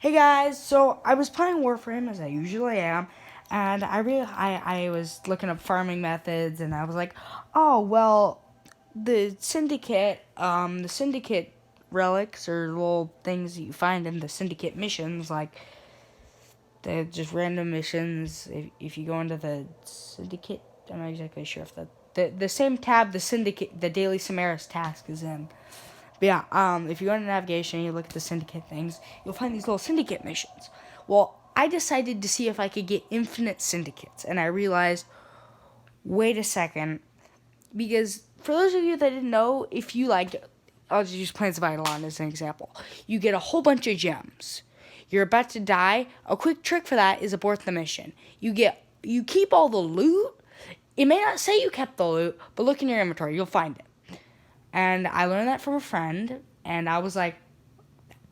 Hey guys, so I was playing Warframe as I usually am, and I was looking up farming methods, and I was like, oh well, the syndicate relics or little things that you find in the syndicate missions, like they're just random missions. If you go into the syndicate, I'm not exactly sure if the same tab the daily Samaris task is in. But yeah, if you go into navigation and you look at the syndicate things, you'll find these little syndicate missions. Well, I decided to see if I could get infinite syndicates, and I realized, wait a second, because for those of you that didn't know, if you I'll just use Plants of Eidolon as an example. You get a whole bunch of gems. You're about to die. A quick trick for that is abort the mission. You keep all the loot. It may not say you kept the loot, but look in your inventory, you'll find it. And I learned that from a friend, and I was like,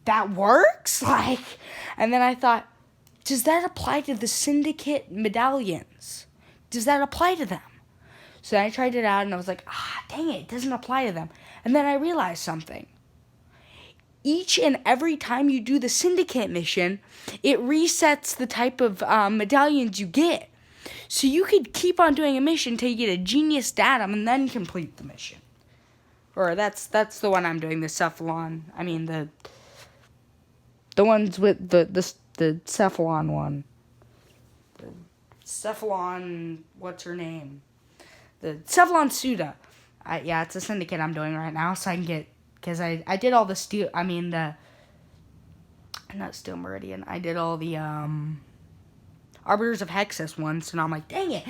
that works? And then I thought, does that apply to the syndicate medallions? Does that apply to them? So then I tried it out, and I was like, dang it doesn't apply to them. And then I realized something. Each and every time you do the syndicate mission, it resets the type of medallions you get. So you could keep on doing a mission until you get a genius datum and then complete the mission. Or that's the one I'm doing, the Cephalon. I mean the ones with the Cephalon one. The Cephalon, what's her name? The Cephalon Suda. Yeah, it's a syndicate I'm doing right now, so I can get, because I did all the steel. I mean not Steel Meridian. I did all the Arbiters of Hexus ones, and I'm like, dang it.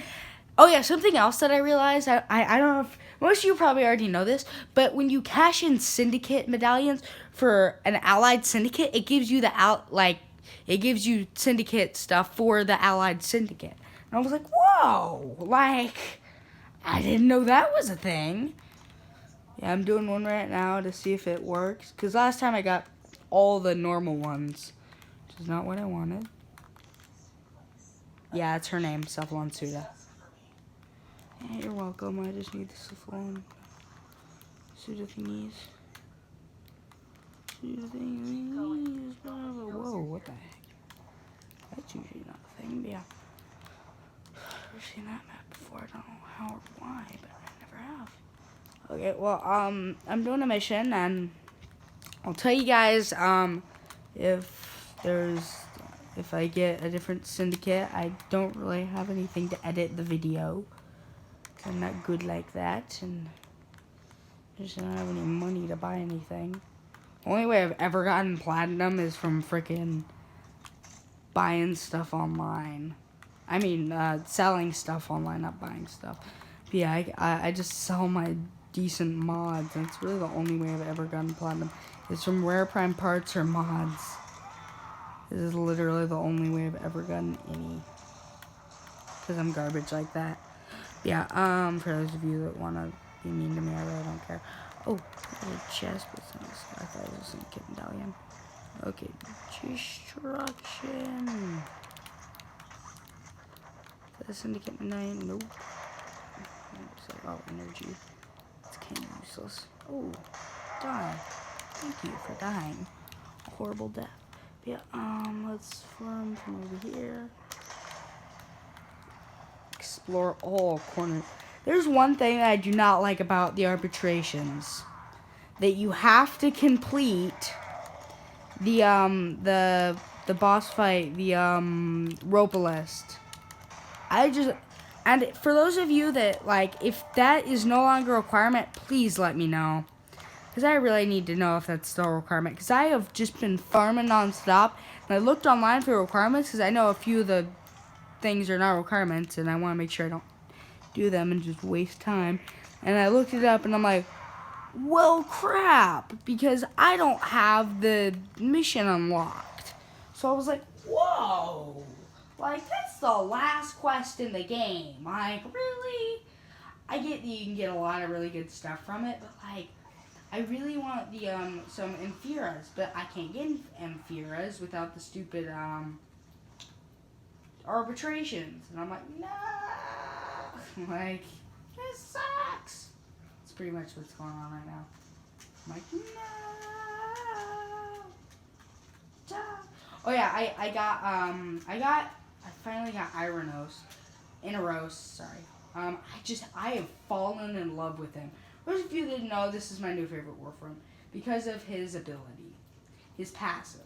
Oh yeah, something else that I realized, I don't know if most of you probably already know this, but when you cash in syndicate medallions for an allied syndicate, it gives you it gives you syndicate stuff for the allied syndicate. And I was like, whoa, I didn't know that was a thing. Yeah, I'm doing one right now to see if it works, because last time I got all the normal ones, which is not what I wanted. Yeah, it's her name, Cephalon Suda. Yeah, you're welcome. I just need the Cephalon Suda thingies. Whoa, what the heck? That's usually not a thing, but yeah. I've never seen that map before. I don't know how or why, but I never have. Okay, well, I'm doing a mission, and I'll tell you guys, if I get a different syndicate. I don't really have anything to edit the video. I'm not good like that, and I just don't have any money to buy anything. The only way I've ever gotten platinum is from freaking buying stuff online. I mean, selling stuff online, not buying stuff. But yeah, I just sell my decent mods. That's really the only way I've ever gotten platinum. It's from rare prime parts or mods. This is literally the only way I've ever gotten any. Because I'm garbage like that. Yeah, for those of you that want to be mean to me, I really don't care. Oh, there's a chest with some stuff. I thought it was a syndicate medallion. Okay, destruction. Is that a syndicate medallion? Nope. Oh, energy. It's kind of useless. Oh, die. Thank you for dying. Horrible death. Yeah, let's farm from over here. Explore all corners. There's one thing that I do not like about the arbitrations. That you have to complete the boss fight, the rope list. And for those of you that, if that is no longer a requirement, please let me know. Because I really need to know if that's still a requirement. Because I have just been farming non-stop. And I looked online for requirements because I know a few of the things are not requirements. And I want to make sure I don't do them and just waste time. And I looked it up and I'm like, well, crap. Because I don't have the mission unlocked. So I was like, whoa. That's the last quest in the game. Really? I get that you can get a lot of really good stuff from it. But, I really want the some Amphiras, but I can't get Amphiras without the stupid arbitrations. And I'm like, no. This sucks. That's pretty much what's going on right now. I'm like, no. Oh yeah, I finally got Ironos, sorry. I have fallen in love with him. Those of you that know, this is my new favorite Warframe because of his ability, his passive.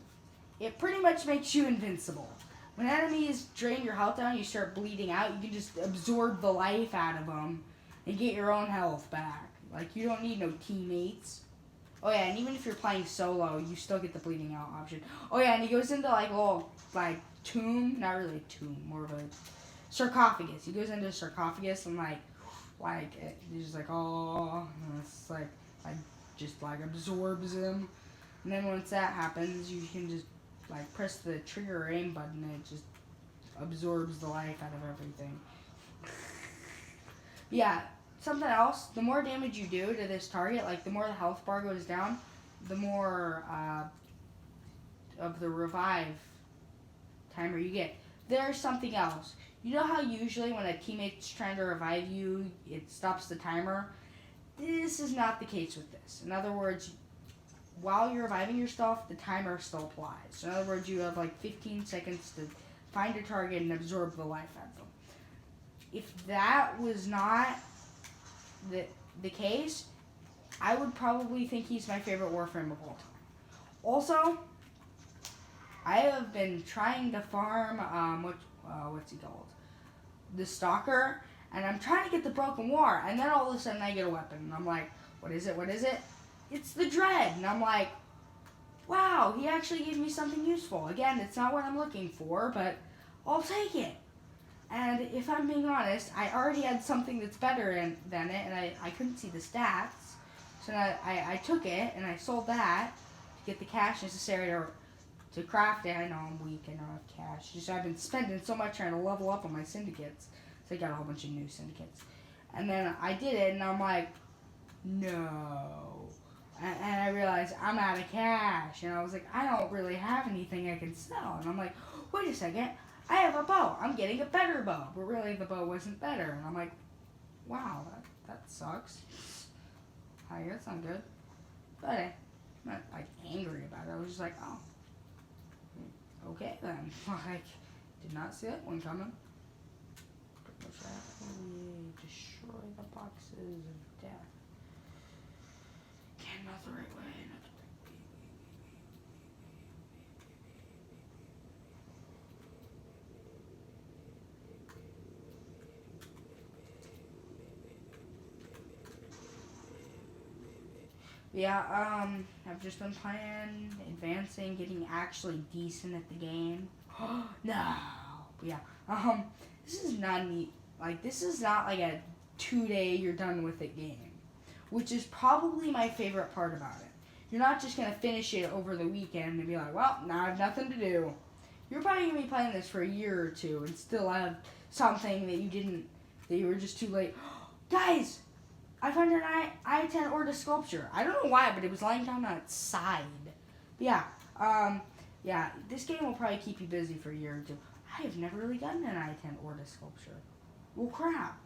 It pretty much makes you invincible. When enemies drain your health down, you start bleeding out. You can just absorb the life out of them and get your own health back. Like you don't need no teammates. Oh yeah, and even if you're playing solo, you still get the bleeding out option. Oh yeah, and he goes into like a little like tomb, not really a tomb, more of a sarcophagus. He goes into a sarcophagus and he's just like oh, and it's like just like absorbs him. And then once that happens, you can just like press the trigger or aim button and it just absorbs the life out of everything. Yeah. Something else, the more damage you do to this target, like the more the health bar goes down, the more of the revive timer you get. There's something else. You know how usually when a teammate's trying to revive you, it stops the timer? This is not the case with this. In other words, while you're reviving yourself, the timer still applies. So in other words, you have like 15 seconds to find a target and absorb the life out of them. If that was not the case, I would probably think he's my favorite Warframe of all time. Also, I have been trying to farm what's he called? The Stalker, and I'm trying to get the Broken War, and then all of a sudden I get a weapon, and I'm like, what is it? It's the Dread, and I'm like, wow, he actually gave me something useful. Again, it's not what I'm looking for, but I'll take it. And if I'm being honest, I already had something that's better than it, and I couldn't see the stats. So I took it, and I sold that to get the cash necessary to craft it. I know I'm weak, I don't have cash. Just I've been spending so much trying to level up on my syndicates. So I got a whole bunch of new syndicates. And then I did it, and I'm like, no. And I realized I'm out of cash. And I was like, I don't really have anything I can sell. And I'm like, wait a second. I have a bow. I'm getting a better bow. But really, the bow wasn't better. And I'm like, wow, that sucks. I guess I'm good. But I'm not, like, angry about it. I was just like, oh, okay then. Like, did not see that one coming. Pretty much rapidly destroy the boxes of death. Again, not the right way. Not the right way. Yeah, I've just been playing, advancing, getting actually decent at the game. No. But yeah, this is not neat. Like, this is not like a 2-day you're done with it game, which is probably my favorite part about it. You're not just going to finish it over the weekend and be like, well, now I have nothing to do. You're probably going to be playing this for a year or two and still have something that you were just too late. Guys, I found an I-10 Orda sculpture. I don't know why, but it was lying down on its side. But yeah, this game will probably keep you busy for a year or two. I have never really gotten an I-10 Orda sculpture. Well, crap.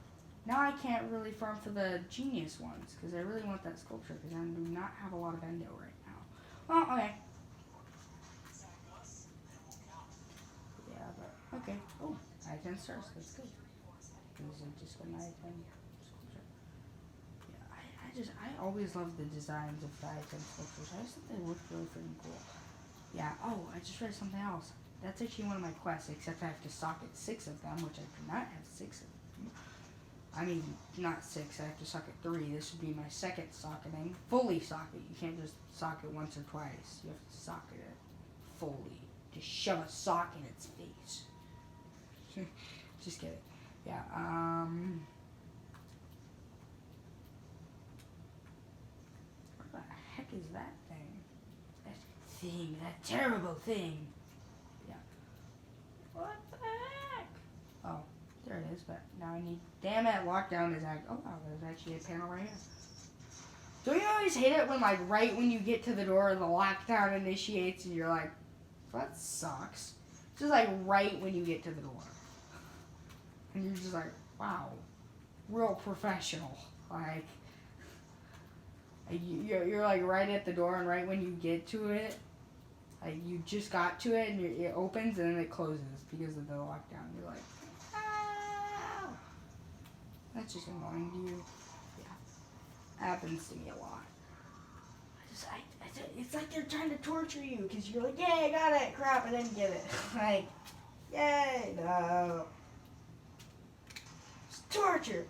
Now I can't really farm for the genius ones, because I really want that sculpture, because I do not have a lot of endo right now. Well, okay. Yeah, but, okay. Oh, I-10 stars, that's good. Is it just an I-10 sculpture? Yeah, I always loved the designs of the I-10 sculptures. I just thought they looked really freaking cool. Yeah, oh, I just read something else. That's actually one of my quests, except I have to socket 6 of them, which I do not have 6 of them. I mean, not 6, I have to socket 3. This would be my second socketing. Fully socket. You can't just socket once or twice. You have to socket it fully. Just shove a sock in its face. Just kidding. Yeah, what the heck is that thing? That terrible thing. Yeah. What the heck? Oh, there it is, but now I need... Damn it, lockdown is act... Oh, wow, there's actually a panel right here. Don't you always hate it when, like, right when you get to the door, the lockdown initiates and you're like, that sucks. Just, like, right when you get to the door. And you're just like, wow, real professional. Like, you're like right at the door, and right when you get to it, Like, you just got to it, and it opens, and then it closes because of the lockdown. You're like, ah! That's just annoying to you. Yeah. Happens to me a lot. It's like they're trying to torture you, because you're like, yay, I got it! Crap, I didn't get it. Like, yay, no. It's torture.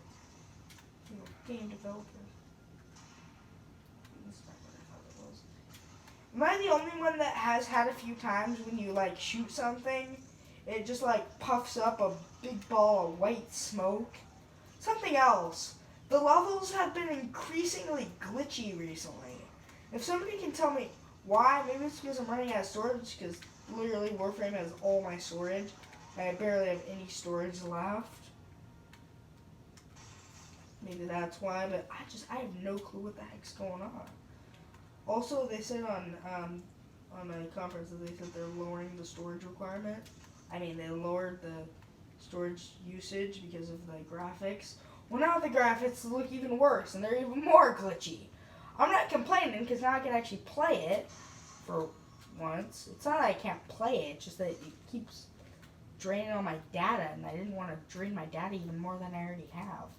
Game developers. Am I the only one that has had a few times when you, like, shoot something, it just, like, puffs up a big ball of white smoke? Something else. The levels have been increasingly glitchy recently. If somebody can tell me why, maybe it's because I'm running out of storage, because literally Warframe has all my storage, and I barely have any storage left. Maybe that's why, but I have no clue what the heck's going on. Also, they said on a conference that they said they're lowering the storage requirement. I mean, they lowered the storage usage because of the graphics. Well, now the graphics look even worse, and they're even more glitchy. I'm not complaining, because now I can actually play it for once. It's not that I can't play it, it's just that it keeps draining all my data, and I didn't want to drain my data even more than I already have.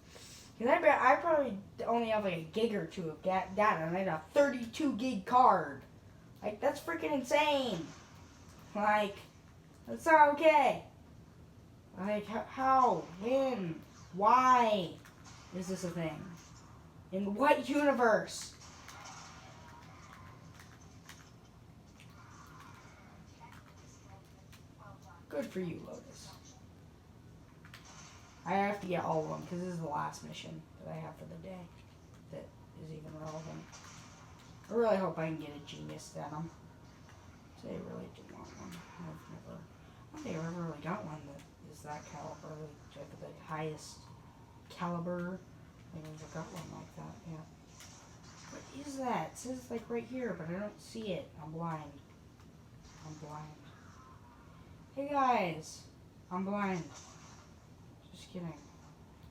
Because I probably only have like a gig or two of data, and I have a 32 gig card. Like, that's freaking insane. Like, that's not okay. Like, how, when, why is this a thing? In what universe? Good for you, Lotus. I have to get all of them, because this is the last mission that I have for the day that is even relevant. I really hope I can get a genius denim. So I really do want one. I don't think I've ever really got one that is that caliber, like the highest caliber. I've never got one like that, yeah. What is that? It says like right here, but I don't see it. I'm blind. I'm blind. Hey guys! I'm blind. Just kidding.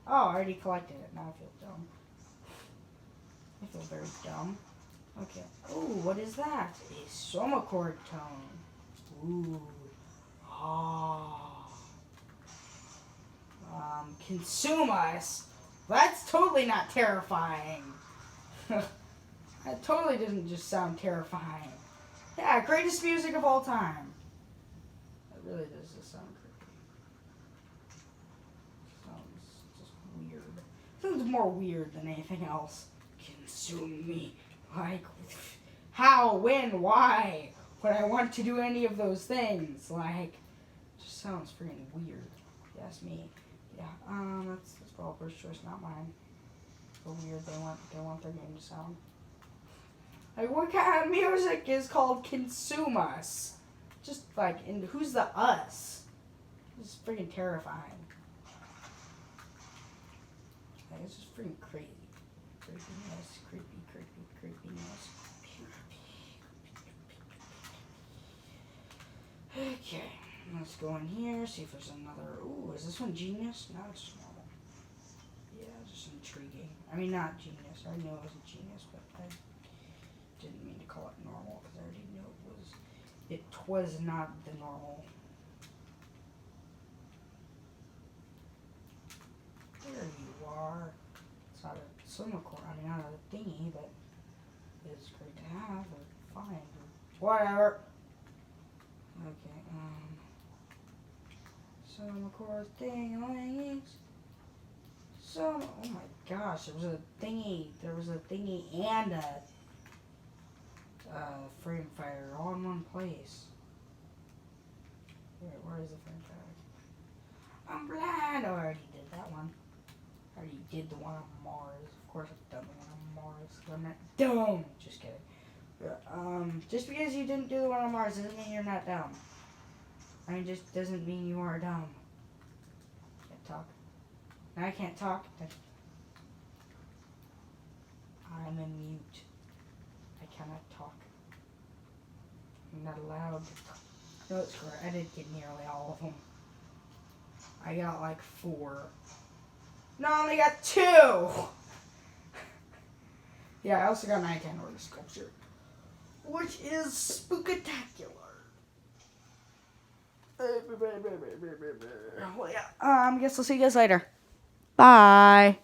Oh, I already collected it. Now I feel dumb. I feel very dumb. Okay. Oh, what is that? A soma chord tone. Ooh. Oh. Consume us. That's totally not terrifying. That totally doesn't just sound terrifying. Yeah, greatest music of all time. That really does just sound creepy. Sounds just weird. Sounds more weird than anything else. Consume me. Like, how, when, why? Would I want to do any of those things? Like, just sounds freaking weird. If you ask me. Yeah, that's developer's choice, not mine. So weird they want their game to sound. Like, what kind of music is called Consume Us? Just like, and who's the us? This is freaking terrifying. Like, it's just freaking crazy. Creepiness, creepiness. Okay, let's go in here, see if there's another. Ooh, is this one genius? No, it's just normal. Yeah, just intriguing. I mean, not genius. I already knew it wasn't genius, but I didn't mean to call it normal because I already knew it was not the normal. There you are. It's not a soma chord. I mean, not a thingy, but it's great to have. But fine. Whatever. Okay, soma chord thingy. Oh my gosh, there was a thingy and a frame fighter all in one place. Where is the frame fighter? I'm blind! Oh, I already did that one. I already did the one on Mars. Of course I've done the one on Mars. I'm not dumb! Just kidding. Just because you didn't do the one on Mars doesn't mean you're not dumb. I mean, just doesn't mean you are dumb. Can't talk. Now I can't talk. I'm in mute. I cannot talk. I'm not allowed to talk. No, it's correct. I did get nearly all of them. I got like 4. No, I only got 2! Yeah, I also got 9 order sculpture. Which is spookatacular. Well, yeah. I guess I'll see you guys later. Bye.